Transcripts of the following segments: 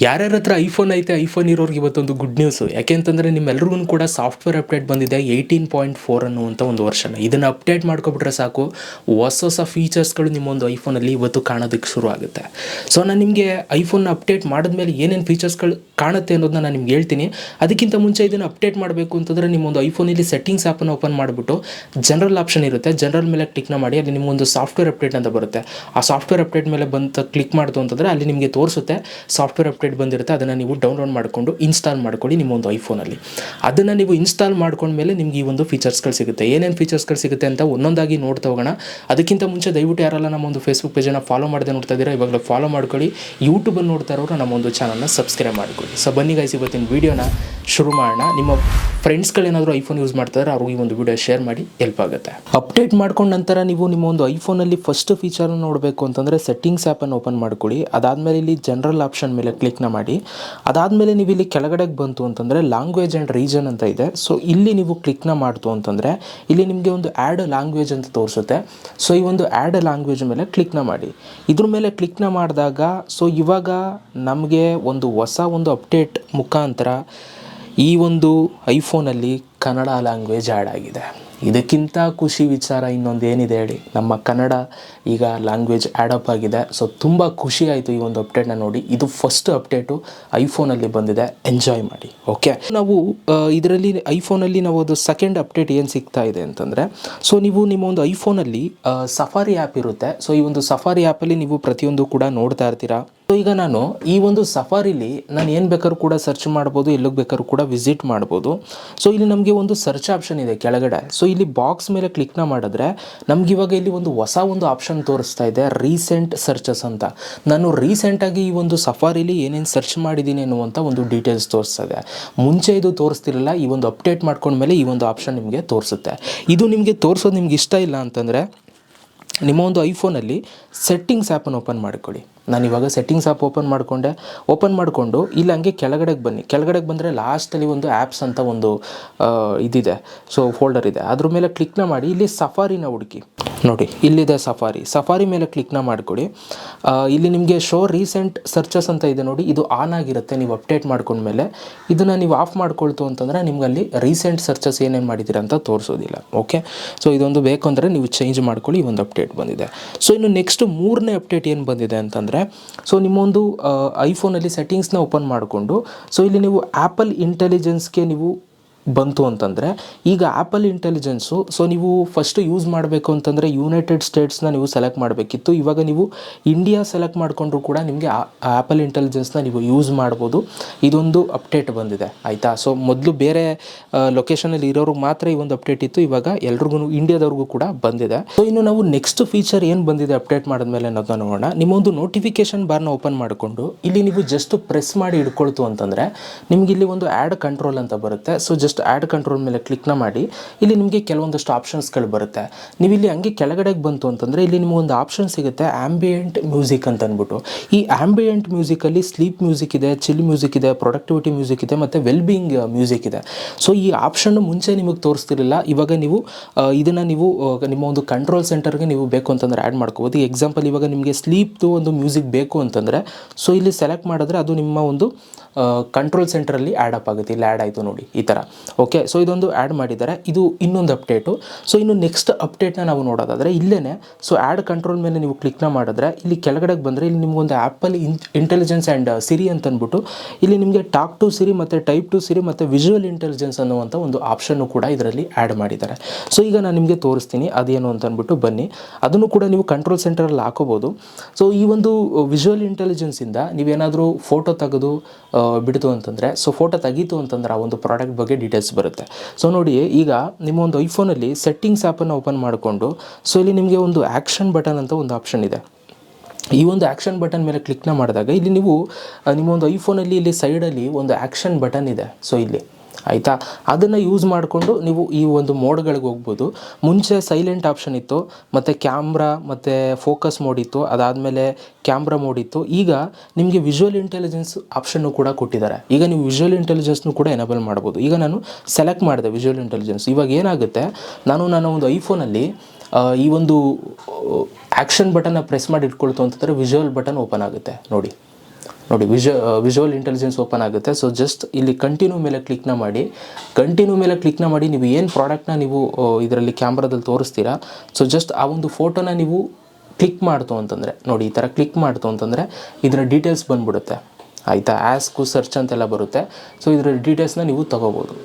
ಯಾರ್ಯಾರ ಹತ್ರ ಐಫೋನ್ ಐತೆ, ಐಫೋನ್ ಇರೋರಿಗೆ ಇವತ್ತೊಂದು ಗುಡ್ ನ್ಯೂಸು. ಯಾಕೆಂತಂದರೆ ನಿಮ್ಮೆಲ್ರಿಗೂ ಕೂಡ ಸಾಫ್ಟ್ವೇರ್ ಅಪ್ಡೇಟ್ ಬಂದಿದೆ 18.4 ಅನ್ನುವಂಥ ಒಂದು ವರ್ಷನ. ಇದನ್ನು ಅಪ್ಡೇಟ್ ಮಾಡ್ಕೊಬಿಟ್ರೆ ಸಾಕು, ಹೊಸ ಫೀಚರ್ಸ್ಗಳು ನಿಮ್ಮೊಂದು ಐಫೋನಲ್ಲಿ ಇವತ್ತು ಕಾಣೋದಕ್ಕೆ ಶುರು ಆಗುತ್ತೆ. ಸೊ ನಾನು ನಿಮಗೆ ಐಫೋನ್ನ ಅಪ್ಡೇಟ್ ಮಾಡಿದ್ಮೇಲೆ ಏನೇನು ಫೀಚರ್ಸ್ಗಳು ಕಾಣುತ್ತೆ ಅನ್ನೋದನ್ನ ನಾನು ನಿಮ್ಗೆ ಹೇಳ್ತೀನಿ. ಅದಕ್ಕಿಂತ ಮುಂಚೆ ಇದನ್ನು ಅಪ್ಡೇಟ್ ಮಾಡಬೇಕು ಅಂತಂದರೆ ನಿಮ್ಮೊಂದು ಐಫೋನಲ್ಲಿ ಸೆಟ್ಟಿಂಗ್ಸ್ ಆ್ಯಪನ್ನು ಓಪನ್ ಮಾಡಿಬಿಟ್ಟು ಜನರಲ್ ಆಪ್ಷನ್ ಇರುತ್ತೆ, ಜನರಲ್ ಮೇಲೆ ಕ್ಲಿಕ್ನ ಮಾಡಿ ಅಲ್ಲಿ ನಿಮ್ಮೊಂದು ಸಾಫ್ಟ್ವೇರ್ ಅಪ್ಡೇಟ್ ಅಂತ ಬರುತ್ತೆ. ಆ ಸಾಫ್ಟ್ವೇರ್ ಅಪ್ಡೇಟ್ ಮೇಲೆ ಬಂತ ಕ್ಲಿಕ್ ಮಾಡಿತು ಅಂತಂದರೆ ಅಲ್ಲಿ ನಿಮಗೆ ತೋರಿಸುತ್ತೆ ಸಾಫ್ಟ್ವೇರ್ ಅಪ್ಡೇಟ್ ಬಂದಿರುತ್ತೆ. ಅದನ್ನು ನೀವು ಡೌನ್ಲೋಡ್ ಮಾಡಿಕೊಂಡು ಇನ್ಸ್ಟಾಲ್ ಮಾಡ್ಕೊಳ್ಳಿ ನಿಮ್ಮ ಒಂದು ಐಫೋನಲ್ಲಿ. ಅದನ್ನು ನೀವು ಇನ್ಸ್ಟಾಲ್ ಮಾಡ್ಕೊಂಡ್ಮೇಲೆ ನಿಮ್ಗೆ ಈ ಒಂದು ಫೀಚರ್ಸ್ಗಳು ಸಿಗುತ್ತೆ. ಏನೇನು ಫೀಚರ್ಸ್ಗಳು ಸಿಗುತ್ತೆ ಅಂತ ಒಂದೊಂದಾಗಿ ನೋಡ್ತಾ ಹೋಗೋಣ. ಅದಕ್ಕಿಂತ ಮುಂಚೆ ದಯವಿಟ್ಟು ಯಾರೆಲ್ಲ ನಮ್ಮ ಒಂದು ಫೇಸ್ಬುಕ್ ಪೇಜನ್ನು ಫಾಲೋ ಮಾಡದೆ ನೋಡ್ತಾ ಇದ್ದೀರಾ, ಇವಾಗಲೇ ಫಾಲೋ ಮಾಡ್ಕೊಳ್ಳಿ. ಯೂಟ್ಯೂಬಲ್ಲಿ ನೋಡ್ತಾ ಇರೋರು ನಮ್ಮ ಒಂದು ಚಾನಲ್ನ ಸಬ್ಸ್ಕ್ರೈಬ್ ಮಾಡ್ಕೊಳ್ಳಿ. ಸೊ ಬನ್ನಿ ಗೈಸ್, ಇವತ್ತಿನ ವೀಡಿಯೋನ ಶುರು ಮಾಡೋಣ. ನಿಮ್ಮ ಫ್ರೆಂಡ್ಸ್ಗಳೇನಾದರೂ ಐಫೋನ್ ಯೂಸ್ ಮಾಡ್ತಾರೆ ಅವ್ರಿಗೆ ಈ ಒಂದು ವಿಡಿಯೋ ಶೇರ್ ಮಾಡಿ, ಹೆಲ್ಪ್ ಆಗುತ್ತೆ. ಅಪ್ಡೇಟ್ ಮಾಡ್ಕೊಂಡ ನಂತರ ನೀವು ನಿಮ್ಮ ಒಂದು ಐಫೋನಲ್ಲಿ ಫಸ್ಟ್ ಫೀಚರ್ನ ನೋಡಬೇಕು ಅಂತಂದರೆ ಸೆಟ್ಟಿಂಗ್ಸ್ ಆ್ಯಪನ್ನು ಓಪನ್ ಮಾಡ್ಕೊಳ್ಳಿ. ಅದಾದಮೇಲೆ ಇಲ್ಲಿ ಜನರಲ್ ಆಪ್ಷನ್ ಮೇಲೆ ಕ್ಲಿಕ್ನ ಮಾಡಿ. ಅದಾದಮೇಲೆ ನೀವು ಇಲ್ಲಿ ಕೆಳಗಡೆಗೆ ಬಂತು ಅಂತಂದರೆ ಲ್ಯಾಂಗ್ವೇಜ್ ಆ್ಯಂಡ್ ರೀಜನ್ ಅಂತ ಇದೆ. ಸೊ ಇಲ್ಲಿ ನೀವು ಕ್ಲಿಕ್ನ ಮಾಡ್ತು ಅಂತಂದರೆ ಇಲ್ಲಿ ನಿಮಗೆ ಒಂದು ಆ್ಯಡ್ ಲ್ಯಾಂಗ್ವೇಜ್ ಅಂತ ತೋರಿಸುತ್ತೆ. ಸೊ ಈ ಒಂದು ಆ್ಯಡ್ ಲ್ಯಾಂಗ್ವೇಜ್ ಮೇಲೆ ಕ್ಲಿಕ್ನ ಮಾಡಿ. ಇದ್ರ ಮೇಲೆ ಕ್ಲಿಕ್ನ ಮಾಡಿದಾಗ ಸೊ ಇವಾಗ ನಮಗೆ ಒಂದು ಹೊಸ ಒಂದು ಅಪ್ಡೇಟ್ ಮುಖಾಂತರ ಈ ಒಂದು ಐಫೋನಲ್ಲಿ ಕನ್ನಡ ಲ್ಯಾಂಗ್ವೇಜ್ ಆ್ಯಡ್ ಆಗಿದೆ. ಇದಕ್ಕಿಂತ ಖುಷಿ ವಿಚಾರ ಇನ್ನೊಂದು ಏನಿದೆ ಹೇಳಿ. ನಮ್ಮ ಕನ್ನಡ ಈಗ ಲ್ಯಾಂಗ್ವೇಜ್ ಆ್ಯಡಪ್ ಆಗಿದೆ. ಸೊ ತುಂಬ ಖುಷಿ ಆಯಿತು ಈ ಒಂದು ಅಪ್ಡೇಟ್ನ ನೋಡಿ. ಇದು ಫಸ್ಟ್ ಅಪ್ಡೇಟು ಐಫೋನಲ್ಲಿ ಬಂದಿದೆ, ಎಂಜಾಯ್ ಮಾಡಿ. ಓಕೆ, ನಾವು ಇದರಲ್ಲಿ ಐಫೋನಲ್ಲಿ ನಾವು ಅದು ಸೆಕೆಂಡ್ ಅಪ್ಡೇಟ್ ಏನು ಸಿಗ್ತಾ ಇದೆ ಅಂತಂದರೆ, ಸೊ ನೀವು ನಿಮ್ಮ ಒಂದು ಐಫೋನಲ್ಲಿ ಸಫಾರಿ ಆ್ಯಪ್ ಇರುತ್ತೆ. ಸೊ ಈ ಒಂದು ಸಫಾರಿ ಆ್ಯಪಲ್ಲಿ ನೀವು ಪ್ರತಿಯೊಂದು ಕೂಡ ನೋಡ್ತಾ ಇರ್ತೀರಾ. ಸೊ ಈಗ ನಾನು ಈ ಒಂದು ಸಫಾರಿಲಿ ನಾನು ಏನು ಬೇಕಾದ್ರೂ ಕೂಡ ಸರ್ಚ್ ಮಾಡ್ಬೋದು, ಎಲ್ಲಿಗೆ ಬೇಕಾದ್ರೂ ಕೂಡ ವಿಸಿಟ್ ಮಾಡ್ಬೋದು. ಸೊ ಇಲ್ಲಿ ನಮಗೆ ಒಂದು ಸರ್ಚ್ ಆಪ್ಷನ್ ಇದೆ ಕೆಳಗಡೆ. ಸೊ ಇಲ್ಲಿ ಬಾಕ್ಸ್ ಮೇಲೆ ಕ್ಲಿಕ್ನ ಮಾಡಿದ್ರೆ ನಮ್ಗೆ ಇವಾಗ ಇಲ್ಲಿ ಒಂದು ಹೊಸ ಒಂದು ಆಪ್ಷನ್ ತೋರಿಸ್ತಾ ಇದೆ, ರೀಸೆಂಟ್ ಸರ್ಚಸ್ ಅಂತ. ನಾನು ರೀಸೆಂಟಾಗಿ ಈ ಒಂದು ಸಫಾರಿಲಿ ಏನೇನು ಸರ್ಚ್ ಮಾಡಿದ್ದೀನಿ ಅನ್ನುವಂಥ ಒಂದು ಡೀಟೇಲ್ಸ್ ತೋರಿಸ್ತಾ ಇದೆ. ಮುಂಚೆ ಇದು ತೋರಿಸ್ತಿರಲಿಲ್ಲ, ಈ ಒಂದು ಅಪ್ಡೇಟ್ ಮಾಡ್ಕೊಂಡ್ಮೇಲೆ ಈ ಒಂದು ಆಪ್ಷನ್ ನಿಮಗೆ ತೋರಿಸುತ್ತೆ. ಇದು ನಿಮಗೆ ತೋರಿಸೋದು ನಿಮ್ಗೆ ಇಷ್ಟ ಇಲ್ಲ ಅಂತಂದರೆ ನಿಮ್ಮ ಒಂದು ಐಫೋನಲ್ಲಿ ಸೆಟ್ಟಿಂಗ್ಸ್ ಆ್ಯಪನ್ನು ಓಪನ್ ಮಾಡಿಕೊಳ್ಳಿ. ನಾನು ಇವಾಗ ಸೆಟ್ಟಿಂಗ್ಸ್ ಆ್ಯಪ್ ಓಪನ್ ಮಾಡಿಕೊಂಡು ಇಲ್ಲಿ ಹಂಗೆ ಕೆಳಗಡೆಗೆ ಬನ್ನಿ. ಕೆಳಗಡೆಗೆ ಬಂದರೆ ಲಾಸ್ಟಲ್ಲಿ ಒಂದು ಆ್ಯಪ್ಸ್ ಅಂತ ಒಂದು ಇದಿದೆ, ಸೊ ಫೋಲ್ಡರ್ ಇದೆ. ಅದ್ರ ಮೇಲೆ ಕ್ಲಿಕ್ನ ಮಾಡಿ ಇಲ್ಲಿ ಸಫಾರಿನ ಹುಡುಕಿ. ನೋಡಿ ಇಲ್ಲಿದೆ ಸಫಾರಿ ಮೇಲೆ ಕ್ಲಿಕ್ನ ಮಾಡಿಕೊಡಿ. ಇಲ್ಲಿ ನಿಮಗೆ ಶೋ ರೀಸೆಂಟ್ ಸರ್ಚಸ್ ಅಂತ ಇದೆ ನೋಡಿ, ಇದು ಆನ್ ಆಗಿರುತ್ತೆ ನೀವು ಅಪ್ಡೇಟ್ ಮಾಡ್ಕೊಂಡ್ಮೇಲೆ. ಇದನ್ನು ನೀವು ಆಫ್ ಮಾಡ್ಕೊಳ್ತು ಅಂತಂದರೆ ನಿಮ್ಗೆ ಅಲ್ಲಿ ರೀಸೆಂಟ್ ಸರ್ಚಸ್ ಏನೇನು ಮಾಡಿದ್ದೀರ ಅಂತ ತೋರಿಸೋದಿಲ್ಲ. ಓಕೆ, ಸೊ ಇದೊಂದು ಬೇಕು ಅಂದರೆ ನೀವು ಚೇಂಜ್ ಮಾಡ್ಕೊಳ್ಳಿ. ಈ ಒಂದು ಅಪ್ಡೇಟ್ ಬಂದಿದೆ. ಸೊ ಇನ್ನು ನೆಕ್ಸ್ಟ್ ಮೂರನೇ ಅಪ್ಡೇಟ್ ಏನು ಬಂದಿದೆ ಅಂತಂದರೆ, ಸೊ ನಿಮ್ಮೊಂದು ಐಫೋನಲ್ಲಿ ಸೆಟ್ಟಿಂಗ್ಸ್ನ ಓಪನ್ ಮಾಡಿಕೊಂಡು ಸೊ ಇಲ್ಲಿ ನೀವು ಆ್ಯಪಲ್ ಇಂಟೆಲಿಜೆನ್ಸ್ಗೆ ನೀವು ಬಂತು ಅಂತಂದರೆ, ಈಗ ಆ್ಯಪಲ್ ಇಂಟೆಲಿಜೆನ್ಸು ಸೊ ನೀವು ಫಸ್ಟು ಯೂಸ್ ಮಾಡಬೇಕು ಅಂತಂದರೆ ಯುನೈಟೆಡ್ ಸ್ಟೇಟ್ಸ್ನ ನೀವು ಸೆಲೆಕ್ಟ್ ಮಾಡಬೇಕಿತ್ತು. ಇವಾಗ ನೀವು ಇಂಡಿಯಾ ಸೆಲೆಕ್ಟ್ ಮಾಡಿಕೊಂಡ್ರು ಕೂಡ ನಿಮಗೆ ಆ್ಯಪಲ್ ಇಂಟೆಲಿಜೆನ್ಸ್ನ ನೀವು ಯೂಸ್ ಮಾಡ್ಬೋದು. ಇದೊಂದು ಅಪ್ಡೇಟ್ ಬಂದಿದೆ ಆಯಿತಾ. ಸೊ ಮೊದಲು ಬೇರೆ ಲೊಕೇಶನಲ್ಲಿ ಇರೋರಿಗೆ ಮಾತ್ರ ಈ ಒಂದು ಅಪ್ಡೇಟ್ ಇತ್ತು, ಇವಾಗ ಎಲ್ರಿಗೂ ಇಂಡಿಯಾದವ್ರಿಗೂ ಕೂಡ ಬಂದಿದೆ. ಸೊ ಇನ್ನು ನಾವು ನೆಕ್ಸ್ಟ್ ಫೀಚರ್ ಏನು ಬಂದಿದೆ ಅಪ್ಡೇಟ್ ಮಾಡಿದ್ಮೇಲೆ ಅನ್ನೋದನ್ನ ನೋಡೋಣ. ನಿಮ್ಮೊಂದು ನೋಟಿಫಿಕೇಶನ್ ಬಾರ್ನ ಓಪನ್ ಮಾಡಿಕೊಂಡು ಇಲ್ಲಿ ನೀವು ಜಸ್ಟ್ ಪ್ರೆಸ್ ಮಾಡಿ ಹಿಡ್ಕೊಳ್ತು ಅಂತಂದರೆ ನಿಮ್ಗೆ ಇಲ್ಲಿ ಒಂದು ಆ್ಯಡ್ ಕಂಟ್ರೋಲ್ ಅಂತ ಬರುತ್ತೆ. ಸೊ ಜಸ್ಟ್ ಆ್ಯಡ್ ಕಂಟ್ರೋಲ್ ಮೇಲೆ ಕ್ಲಿಕ್ನ ಮಾಡಿ. ಇಲ್ಲಿ ನಿಮಗೆ ಕೆಲವೊಂದಷ್ಟು ಆಪ್ಷನ್ಸ್ಗಳು ಬರುತ್ತೆ. ನೀವು ಇಲ್ಲಿ ಹಂಗೆ ಕೆಳಗಡೆಗೆ ಬಂತು ಅಂತಂದರೆ ಇಲ್ಲಿ ನಿಮಗೊಂದು ಆಪ್ಷನ್ ಸಿಗುತ್ತೆ, ಆ್ಯಂಬಿಯೆಂಟ್ ಮ್ಯೂಸಿಕ್ ಅಂತ ಅಂದ್ಬಿಟ್ಟು. ಈ ಆ್ಯಂಬಿಯೆಂಟ್ ಮ್ಯೂಸಿಕಲ್ಲಿ ಸ್ಲೀಪ್ ಮ್ಯೂಸಿಕ್ ಇದೆ, ಚಿಲ್ ಮ್ಯೂಸಿಕ್ ಇದೆ, ಪ್ರೊಡಕ್ಟಿವಿಟಿ ಮ್ಯೂಸಿಕ್ ಇದೆ, ಮತ್ತು ವೆಲ್ಬೀಯಿಂಗ್ ಮ್ಯೂಸಿಕ್ ಇದೆ. ಸೊ ಈ ಆಪ್ಷನ್ನು ಮುಂಚೆ ನಿಮಗೆ ತೋರಿಸ್ತಿರಲಿಲ್ಲ, ಇವಾಗ ನೀವು ಇದನ್ನು ನೀವು ನಿಮ್ಮ ಒಂದು ಕಂಟ್ರೋಲ್ ಸೆಂಟರ್ಗೆ ನೀವು ಬೇಕು ಅಂತಂದರೆ ಆ್ಯಡ್ ಮಾಡ್ಕೋಬೋದು. ಈ ಎಕ್ಸಾಂಪಲ್ ಇವಾಗ ನಿಮಗೆ ಸ್ಲೀಪ್ದು ಒಂದು ಮ್ಯೂಸಿಕ್ ಬೇಕು ಅಂತಂದರೆ ಸೊ ಇಲ್ಲಿ ಸೆಲೆಕ್ಟ್ ಮಾಡಿದ್ರೆ ಅದು ನಿಮ್ಮ ಒಂದು ಕಂಟ್ರೋಲ್ ಸೆಂಟರಲ್ಲಿ ಆ್ಯಡ್ ಆಗುತ್ತೆ. ಇಲ್ಲಿ ಆ್ಯಡ್ ಆಯಿತು ನೋಡಿ ಈ ಥರ. ಓಕೆ, ಸೊ ಇದೊಂದು ಆ್ಯಡ್ ಮಾಡಿದ್ದಾರೆ. ಇದು ಇನ್ನೊಂದು ಅಪ್ಡೇಟು. ಸೊ ಇನ್ನು ನೆಕ್ಸ್ಟ್ ಅಪ್ಡೇಟ್ನ ನಾವು ನೋಡೋದಾದರೆ ಇಲ್ಲೇ ಸೊ ಆ್ಯಡ್ ಕಂಟ್ರೋಲ್ ಮೇಲೆ ನೀವು ಕ್ಲಿಕ್ನ ಮಾಡಿದ್ರೆ ಇಲ್ಲಿ ಕೆಳಗಡೆಗೆ ಬಂದರೆ ಇಲ್ಲಿ ನಿಮಗೊಂದು ಆ್ಯಪಲ್ ಇಂಟೆಲಿಜೆನ್ಸ್ ಆ್ಯಂಡ್ ಸಿರಿ ಅಂತ ಅಂದ್ಬಿಟ್ಟು ಇಲ್ಲಿ ನಿಮಗೆ ಟಾಕ್ ಟು ಸಿರಿ ಮತ್ತು ಟೈಪ್ ಟು ಸಿರಿ ಮತ್ತು ವಿಜುವಲ್ ಇಂಟೆಲಿಜೆನ್ಸ್ ಅನ್ನುವಂಥ ಒಂದು ಆಪ್ಷನ್ನು ಕೂಡ ಇದರಲ್ಲಿ ಆ್ಯಡ್ ಮಾಡಿದ್ದಾರೆ. ಸೊ ಈಗ ನಾನು ನಿಮಗೆ ತೋರಿಸ್ತೀನಿ ಅದೇನು ಅಂತ ಅಂದ್ಬಿಟ್ಟು ಬನ್ನಿ. ಅದನ್ನು ಕೂಡ ನೀವು ಕಂಟ್ರೋಲ್ ಸೆಂಟರಲ್ಲಿ ಹಾಕೋಬೋದು. ಸೊ ಈ ಒಂದು ವಿಜುವಲ್ ಇಂಟೆಲಿಜೆನ್ಸಿಂದ ನೀವೇನಾದರೂ ಫೋಟೋ ತೆಗೆದು ಬಿಡ್ತು ಅಂತಂದರೆ ಸೊ ಫೋಟೋ ತೆಗೀತು ಅಂತಂದರೆ ಆ ಒಂದು ಪ್ರಾಡಕ್ಟ್ ಬಗ್ಗೆ ಡೀಟೇಲ್ಸ್ ಬರುತ್ತೆ. ಸೊ ನೋಡಿ ಈಗ ನಿಮ್ಮ ಒಂದು ಐಫೋನಲ್ಲಿ ಸೆಟ್ಟಿಂಗ್ಸ್ ಆ್ಯಪನ್ನು ಓಪನ್ ಮಾಡಿಕೊಂಡು ಸೊ ಇಲ್ಲಿ ನಿಮಗೆ ಒಂದು ಆ್ಯಕ್ಷನ್ ಬಟನ್ ಅಂತ ಒಂದು ಆಪ್ಷನ್ ಇದೆ. ಈ ಒಂದು ಆ್ಯಕ್ಷನ್ ಬಟನ್ ಮೇಲೆ ಕ್ಲಿಕ್ನ ಮಾಡಿದಾಗ ಇಲ್ಲಿ ನೀವು ನಿಮ್ಮ ಒಂದು ಐಫೋನಲ್ಲಿ ಇಲ್ಲಿ ಸೈಡಲ್ಲಿ ಒಂದು ಆ್ಯಕ್ಷನ್ ಬಟನ್ ಇದೆ. ಸೊ ಇಲ್ಲಿ ಆಯಿತಾ, ಅದನ್ನು ಯೂಸ್ ಮಾಡಿಕೊಂಡು ನೀವು ಈ ಒಂದು ಮೋಡ್ಗಳಿಗೆ ಹೋಗ್ಬೋದು. ಮುಂಚೆ ಸೈಲೆಂಟ್ ಆಪ್ಷನ್ ಇತ್ತು, ಮತ್ತು ಕ್ಯಾಮ್ರಾ ಮತ್ತು ಫೋಕಸ್ ಮೋಡ್ ಇತ್ತು, ಅದಾದಮೇಲೆ ಕ್ಯಾಮ್ರಾ ಮೋಡ್ ಇತ್ತು. ಈಗ ನಿಮಗೆ ವಿಜುವಲ್ ಇಂಟೆಲಿಜೆನ್ಸ್ ಆಪ್ಷನ್ನು ಕೂಡ ಕೊಟ್ಟಿದ್ದಾರೆ. ಈಗ ನೀವು ವಿಜುವಲ್ ಇಂಟೆಲಿಜೆನ್ಸ್ನು ಕೂಡ ಎನೇಬಲ್ ಮಾಡ್ಬೋದು. ಈಗ ನಾನು ಸೆಲೆಕ್ಟ್ ಮಾಡಿದೆ ವಿಜುವಲ್ ಇಂಟೆಲಿಜೆನ್ಸ್. ಇವಾಗ ಏನಾಗುತ್ತೆ, ನನ್ನ ಒಂದು ಐಫೋನಲ್ಲಿ ಈ ಒಂದು ಆ್ಯಕ್ಷನ್ ಬಟನ್ನ ಪ್ರೆಸ್ ಮಾಡಿ ಇಟ್ಕೊಳ್ತು ಅಂತಂದರೆ ವಿಜುವಲ್ ಬಟನ್ ಓಪನ್ ಆಗುತ್ತೆ ನೋಡಿ. ನೋಡಿ ವಿಜುವಲ್ ಇಂಟೆಲಿಜೆನ್ಸ್ ಓಪನ್ ಆಗುತ್ತೆ. ಸೊ ಜಸ್ಟ್ ಇಲ್ಲಿ ಕಂಟಿನ್ಯೂ ಮೇಲೆ ಕ್ಲಿಕ್ನ ಮಾಡಿ ನೀವು ಏನು ಪ್ರಾಡಕ್ಟ್ನ ನೀವು ಇದರಲ್ಲಿ ಕ್ಯಾಮ್ರಾದಲ್ಲಿ ತೋರಿಸ್ತೀರಾ, ಸೊ ಜಸ್ಟ್ ಆ ಒಂದು ಫೋಟೋನ ನೀವು ಕ್ಲಿಕ್ ಮಾಡ್ತು ಅಂತಂದರೆ ನೋಡಿ, ಈ ಥರ ಕ್ಲಿಕ್ ಮಾಡ್ತು ಅಂತಂದರೆ ಇದರ ಡೀಟೇಲ್ಸ್ ಬಂದುಬಿಡುತ್ತೆ ಆಯಿತಾ. ಆಸ್ಕು ಸರ್ಚ್ ಅಂತೆಲ್ಲ ಬರುತ್ತೆ. ಸೊ ಇದರ ಡೀಟೇಲ್ಸ್ನ ನೀವು ತೊಗೋಬೋದು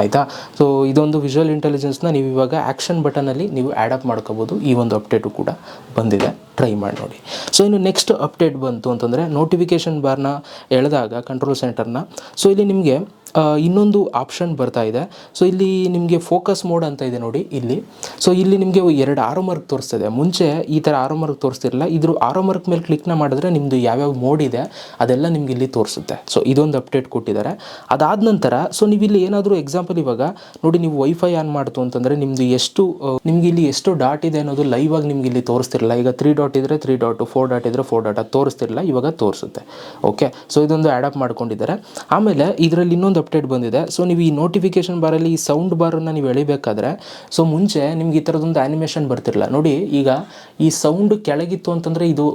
ಆಯಿತಾ. ಸೊ ಇದೊಂದು ವಿಜುವಲ್ ಇಂಟೆಲಿಜೆನ್ಸ್ನ ನೀವು ಇವಾಗ ಆ್ಯಕ್ಷನ್ ಬಟನಲ್ಲಿ ನೀವು ಆ್ಯಡಪ್ ಮಾಡ್ಕೋಬೋದು. ಈ ಒಂದು ಅಪ್ಡೇಟು ಕೂಡ ಬಂದಿದೆ, ಟ್ರೈ ಮಾಡಿ ನೋಡಿ. ಸೊ ಇನ್ನು ನೆಕ್ಸ್ಟ್ ಅಪ್ಡೇಟ್ ಬಂತು ಅಂತಂದರೆ ನೋಟಿಫಿಕೇಷನ್ ಬಾರ್ನ ಎಳೆದಾಗ ಕಂಟ್ರೋಲ್ ಸೆಂಟರ್ನ, ಸೊ ಇಲ್ಲಿ ನಿಮಗೆ ಇನ್ನೊಂದು ಆಪ್ಷನ್ ಬರ್ತಾ ಇದೆ. ಸೊ ಇಲ್ಲಿ ನಿಮಗೆ ಫೋಕಸ್ ಮೋಡ್ ಅಂತ ಇದೆ ನೋಡಿ ಇಲ್ಲಿ. ಸೊ ಇಲ್ಲಿ ನಿಮಗೆ 2 ಆರೋ ಮಾರ್ಕ್ ತೋರಿಸ್ತದೆ. ಮುಂಚೆ ಈ ಥರ ಆರೋ ಮಾರ್ಕ್ ತೋರಿಸ್ತಿರಲಿಲ್ಲ. ಇದ್ರ ಆರೋ ಮಾರ್ಕ್ ಮೇಲೆ ಕ್ಲಿಕ್ನ ಮಾಡಿದ್ರೆ ನಿಮ್ಮದು ಯಾವ್ಯಾವ ಮೋಡ್ ಇದೆ ಅದೆಲ್ಲ ನಿಮ್ಗೆ ಇಲ್ಲಿ ತೋರಿಸುತ್ತೆ. ಸೊ ಇದೊಂದು ಅಪ್ಡೇಟ್ ಕೊಟ್ಟಿದ್ದಾರೆ. ಅದಾದ ನಂತರ ಸೊ ನೀವು ಇಲ್ಲಿ ಏನಾದರೂ ಎಕ್ಸಾಂಪಲ್ ಇವಾಗ ನೋಡಿ, ನೀವು ವೈಫೈ ಆನ್ ಮಾಡ್ತು ಅಂತಂದರೆ ನಿಮ್ಮದು ನಿಮ್ಗೆ ಇಲ್ಲಿ ಎಷ್ಟು ಡಾಟ್ ಇದೆ ಅನ್ನೋದು ಲೈವ್ ಆಗಿ ನಿಮ್ಗೆ ಇಲ್ಲಿ ತೋರಿಸ್ತಿರಲ್ಲ. ಈಗ 3 ಡಾಟ್ ಇದ್ದರೆ 3 ಡಾಟು, 4 ಡಾಟ್ ಇದ್ದರೆ 4 ಡಾಟ್, ಅದು ತೋರಿಸ್ತಿರಲ್ಲ, ಇವಾಗ ತೋರಿಸುತ್ತೆ. ಓಕೆ, ಸೊ ಇದೊಂದು ಆ್ಯಡಪ್ ಮಾಡ್ಕೊಂಡಿದ್ದಾರೆ. ಆಮೇಲೆ ಇದರಲ್ಲಿ ಇನ್ನೊಂದು ಅಪ್ಡೇಟ್ ಬಂದಿದೆ. ಸೊ ನೀವು ಈ ನೋಟಿಫಿಕೇಷನ್ ಬಾರಲ್ಲಿ ಈ ಸೌಂಡ್ ಬಾರನ್ನು ನೀವು ಎಳಿಬೇಕಾದ್ರೆ, ಸೊ ಮುಂಚೆ ನಿಮ್ಗೆ ಈ ಥರದೊಂದು ಆ್ಯನಿಮೇಷನ್ ಬರ್ತಿರಲ್ಲ ನೋಡಿ. ಈಗ ಈ ಸೌಂಡ್ ಕೆಳಗಿತ್ತು ಅಂತಂದರೆ ಇದು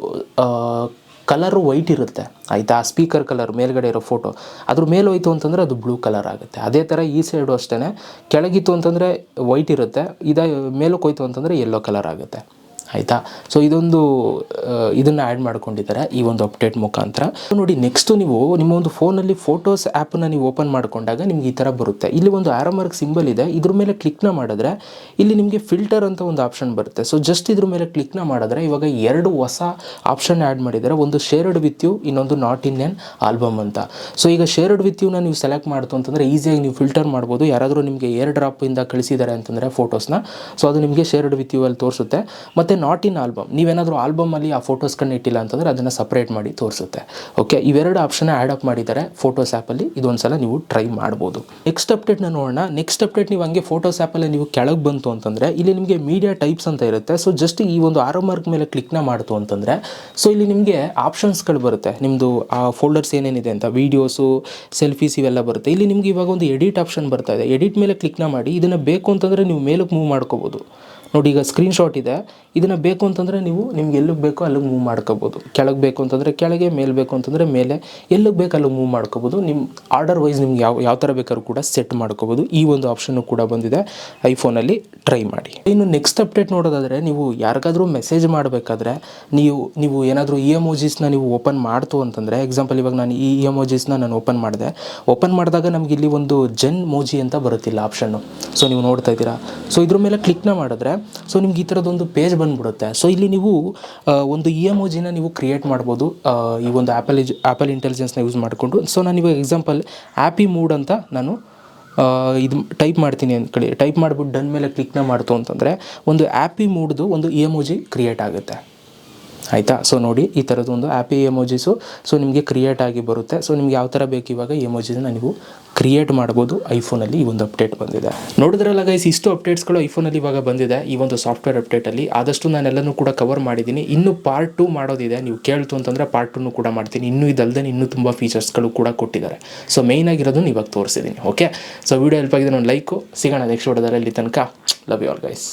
ಕಲರು ವೈಟ್ ಇರುತ್ತೆ ಆಯಿತಾ. ಸ್ಪೀಕರ್ ಕಲರ್ ಮೇಲ್ಗಡೆ ಇರೋ ಫೋಟೋ ಅದ್ರ ಮೇಲೆ ಹೋಯ್ತು ಅಂತಂದರೆ ಅದು ಬ್ಲೂ ಕಲರ್ ಆಗುತ್ತೆ. ಅದೇ ಥರ ಈ ಸೈಡು ಅಷ್ಟೇ, ಕೆಳಗಿತ್ತು ಅಂತಂದರೆ ವೈಟ್ ಇರುತ್ತೆ, ಮೇಲಕ್ಕೆ ಹೋಯ್ತು ಅಂತಂದರೆ ಯೆಲ್ಲೋ ಕಲರ್ ಆಗುತ್ತೆ ಆಯಿತಾ. ಸೊ ಇದನ್ನು ಆ್ಯಡ್ ಮಾಡ್ಕೊಂಡಿದ್ದಾರೆ ಈ ಒಂದು ಅಪ್ಡೇಟ್ ಮುಖಾಂತರ. ನೋಡಿ ನೆಕ್ಸ್ಟು ನೀವು ನಿಮ್ಮ ಒಂದು ಫೋನಲ್ಲಿ ಫೋಟೋಸ್ ಆ್ಯಪನ್ನು ನೀವು ಓಪನ್ ಮಾಡಿಕೊಂಡಾಗ ನಿಮ್ಗೆ ಈ ಥರ ಬರುತ್ತೆ. ಇಲ್ಲಿ ಒಂದು ಆರೋ ಮಾರ್ಕ್ ಸಿಂಬಲ್ ಇದೆ, ಇದ್ರ ಮೇಲೆ ಕ್ಲಿಕ್ನ ಮಾಡಿದ್ರೆ ಇಲ್ಲಿ ನಿಮಗೆ ಫಿಲ್ಟರ್ ಅಂತ ಒಂದು ಆಪ್ಷನ್ ಬರುತ್ತೆ. ಸೊ ಜಸ್ಟ್ ಇದ್ರ ಮೇಲೆ ಕ್ಲಿಕ್ನ ಮಾಡಿದ್ರೆ ಇವಾಗ 2 ಹೊಸ ಆಪ್ಷನ್ ಆ್ಯಡ್ ಮಾಡಿದ್ದಾರೆ. ಒಂದು ಶೇರ್ಡ್ ವಿತ್ ಯು, ಇನ್ನೊಂದು ನಾಟ್ ಇನ್ ಎನ್ ಆಲ್ಬಮ್ ಅಂತ. ಸೊ ಈಗ ಶೇರ್ಡ್ ವಿತ್ ಯುನ ನೀವು ಸೆಲೆಕ್ಟ್ ಮಾಡ್ತು ಅಂತಂದರೆ ಈಸಿಯಾಗಿ ನೀವು ಫಿಲ್ಟರ್ ಮಾಡ್ಬೋದು. ಯಾರಾದರೂ ನಿಮಗೆ ಏರ್ ಡ್ರಾಪಿಂದ ಕಳಿಸಿದ್ದಾರೆ ಅಂತಂದರೆ ಫೋಟೋಸ್ನ, ಸೊ ಅದು ನಿಮಗೆ ಶೇರ್ಡ್ ವಿತ್ ಯು ಅಲ್ಲಿ ತೋರಿಸುತ್ತೆ. ಮತ್ತು ನಾಟ್ ಇನ್ ಆಲ್ಬಮ್, ನೀವೇನಾದರೂ ಆಲ್ಬಮಲ್ಲಿ ಆ ಫೋಟೋಸ್ಗಳನ್ನ ಇಟ್ಟಿಲ್ಲ ಅಂತಂದರೆ ಅದನ್ನು ಸಪ್ರೇಟ್ ಮಾಡಿ ತೋರಿಸುತ್ತೆ. ಓಕೆ, ಇವೆರಡು ಆಪ್ಷನ್ ಆ್ಯಡಪ್ ಮಾಡಿದ್ದಾರೆ ಫೋಟೋಸ್ ಆ್ಯಪಲ್ಲಿ. ಇದೊಂದು ಸಲ ನೀವು ಟ್ರೈ ಮಾಡ್ಬೋದು. ನೆಕ್ಸ್ಟ್ ಅಪ್ಡೇಟ್ನ ನೋಡೋಣ. ನೆಕ್ಸ್ಟ್ ಅಪ್ಡೇಟ್ ನೀವು ಹಂಗೆ ಫೋಟೋಸ್ ಆ್ಯಪಲ್ಲಿ ನೀವು ಕೆಳಗೆ ಬಂತು ಅಂತಂದರೆ ಇಲ್ಲಿ ನಿಮಗೆ ಮೀಡಿಯಾ ಟೈಪ್ಸ್ ಅಂತ ಇರುತ್ತೆ. ಸೊ ಜಸ್ಟ್ ಈ ಒಂದು ಆರೋ ಮಾರ್ಕ್ ಮೇಲೆ ಕ್ಲಿಕ್ನ ಮಾಡ್ತು ಅಂತಂದರೆ ಸೊ ಇಲ್ಲಿ ನಿಮಗೆ ಆಪ್ಷನ್ಸ್ಗಳು ಬರುತ್ತೆ. ನಿಮ್ಮದು ಆ ಫೋಲ್ಡರ್ಸ್ ಏನೇನಿದೆ ಅಂತ, ವೀಡಿಯೋಸು, ಸೆಲ್ಫೀಸ್ ಇವೆಲ್ಲ ಬರುತ್ತೆ. ಇಲ್ಲಿ ನಿಮಗೆ ಇವಾಗ ಒಂದು ಎಡಿಟ್ ಆಪ್ಷನ್ ಬರ್ತಾ ಇದೆ. ಎಡಿಟ್ ಮೇಲೆ ಕ್ಲಿಕ್ನ ಮಾಡಿ ಇದನ್ನು ಬೇಕು ಅಂತಂದರೆ ನೀವು ಮೇಲಕ್ಕೆ ಮೂವ್ ಮಾಡ್ಕೋಬೋದು. ನೋಡಿ ಈಗ ಸ್ಕ್ರೀನ್ಶಾಟ್ ಇದೆ, ಇದನ್ನು ಬೇಕು ಅಂತಂದರೆ ನೀವು ನಿಮ್ಗೆ ಎಲ್ಲಿಗೆ ಬೇಕೋ ಅಲ್ಲಿಗೆ ಮೂವ್ ಮಾಡ್ಕೋಬೋದು. ಕೆಳಗೆ ಬೇಕು ಅಂತಂದರೆ ಕೆಳಗೆ, ಮೇಲೆ ಬೇಕು ಅಂತಂದರೆ ಮೇಲೆ, ಎಲ್ಲಿಗೆ ಬೇಕು ಅಲ್ಲಿಗೆ ಮೂವ್ ಮಾಡ್ಕೋಬೋದು. ನಿಮ್ಮ ಆರ್ಡರ್ ವೈಸ್ ನಿಮ್ಗೆ ಯಾವ ಥರ ಬೇಕಾದ್ರೂ ಕೂಡ ಸೆಟ್ ಮಾಡ್ಕೋಬೋದು. ಈ ಒಂದು ಆಪ್ಷನ್ನು ಕೂಡ ಬಂದಿದೆ ಐಫೋನಲ್ಲಿ, ಟ್ರೈ ಮಾಡಿ. ಇನ್ನು ನೆಕ್ಸ್ಟ್ ಅಪ್ಡೇಟ್ ನೋಡೋದಾದರೆ, ನೀವು ಯಾರಿಗಾದರೂ ಮೆಸೇಜ್ ಮಾಡಬೇಕಾದ್ರೆ ನೀವು ಏನಾದರೂ ಇಮೋಜಿಸ್ನ ನೀವು ಓಪನ್ ಮಾಡ್ತು ಅಂತಂದರೆ, ಎಕ್ಸಾಂಪಲ್ ಇವಾಗ ನಾನು ಈ ಇಮೋಜಿಸ್ನ ನಾನು ಓಪನ್ ಮಾಡಿದಾಗ ನಮ್ಗೆ ಇಲ್ಲಿ ಒಂದು ಜೆನ್ ಮೋಜಿ ಅಂತ ಬರುತ್ತಿಲ್ಲ ಆಪ್ಷನ್ನು. ಸೊ ನೀವು ನೋಡ್ತಾ ಇದ್ದೀರಾ. ಸೊ ಇದ್ರ ಮೇಲೆ ಕ್ಲಿಕ್ನ ಮಾಡಿದ್ರೆ ಸೊ ನಿಮ್ಗೆ ಈ ಥರದೊಂದು ಪೇಜ್ ಬಂದುಬಿಡುತ್ತೆ. ಸೊ ಇಲ್ಲಿ ನೀವು ಒಂದು ಇಮೋಜಿನ ನೀವು ಕ್ರಿಯೇಟ್ ಮಾಡ್ಬೋದು ಈ ಒಂದು ಆ್ಯಪಲ್ ಇಂಟೆಲಿಜೆನ್ಸ್ನ ಯೂಸ್ ಮಾಡಿಕೊಂಡು. ಸೊ ನಾನು ಇವಾಗ ಎಕ್ಸಾಂಪಲ್ ಹ್ಯಾಪಿ ಮೂಡ್ ಅಂತ ನಾನು ಇದು ಟೈಪ್ ಮಾಡ್ತೀನಿ ಅಂದ್ಕೊಳ್ಳಿ. ಟೈಪ್ ಮಾಡಿಬಿಟ್ಟು ಡನ್ ಮೇಲೆ ಕ್ಲಿಕ್ನ ಮಾಡ್ತು ಅಂತಂದರೆ ಒಂದು ಹ್ಯಾಪಿ ಮೂಡ್ದು ಒಂದು ಇಮೋಜಿ ಕ್ರಿಯೇಟ್ ಆಗುತ್ತೆ ಆಯಿತಾ. ಸೊ ನೋಡಿ ಈ ಥರದ್ದು ಒಂದು ಹ್ಯಾಪಿ ಎಮೋಜಿಸು ಸೊ ನಿಮಗೆ ಕ್ರಿಯೇಟ್ ಆಗಿ ಬರುತ್ತೆ. ಸೊ ನಿಮ್ಗೆ ಯಾವ ಥರ ಬೇಕು ಇವಾಗ ಎಮೋಜಿನ ನೀವು ಕ್ರಿಯೇಟ್ ಮಾಡ್ಬೋದು. ಐಫೋನಲ್ಲಿ ಈ ಒಂದು ಅಪ್ಡೇಟ್ ಬಂದಿದೆ. ನೋಡಿದ್ರಲ್ಲ ಗೈಸ್, ಇಷ್ಟು ಅಪ್ಡೇಟ್ಸ್ಗಳು ಐಫೋನಲ್ಲಿ ಇವಾಗ ಬಂದಿದೆ ಈ ಒಂದು ಸಾಫ್ಟ್ವೇರ್ ಅಪ್ಡೇಟಲ್ಲಿ. ಆದಷ್ಟು ನಾನೆಲ್ಲನೂ ಕೂಡ ಕವರ್ ಮಾಡಿದ್ದೀನಿ. ಇನ್ನೂ ಪಾರ್ಟ್ 2 ಮಾಡೋದಿದೆ. ನೀವು ಕೇಳ್ತು ಅಂತಂದರೆ ಪಾರ್ಟ್ 2 ಕೂಡ ಮಾಡ್ತೀನಿ. ಇನ್ನೂ ಇದಲ್ಲದೆ ಇನ್ನೂ ತುಂಬ ಫೀಚರ್ಸ್ಗಳು ಕೂಡ ಕೊಟ್ಟಿದ್ದಾರೆ. ಸೊ ಮೇಯ್ನ್ ಆಗಿರೋದನ್ನು ಇವಾಗ ತೋರಿಸಿದ್ದೀನಿ. ಓಕೆ, ಸೊ ವಿಡಿಯೋ ಹೆಲ್ಪ್ ಆಗಿದೆ, ಒಂದು ಲೈಕು. ಸಿಗೋಣ ನೆಕ್ಸ್ಟ್ ವಿಡಿಯೋದಲ್ಲಿ. ಅಲ್ಲಿ ತನಕ ಲವ್ ಯು ಆಲ್ ಗೈಸ್.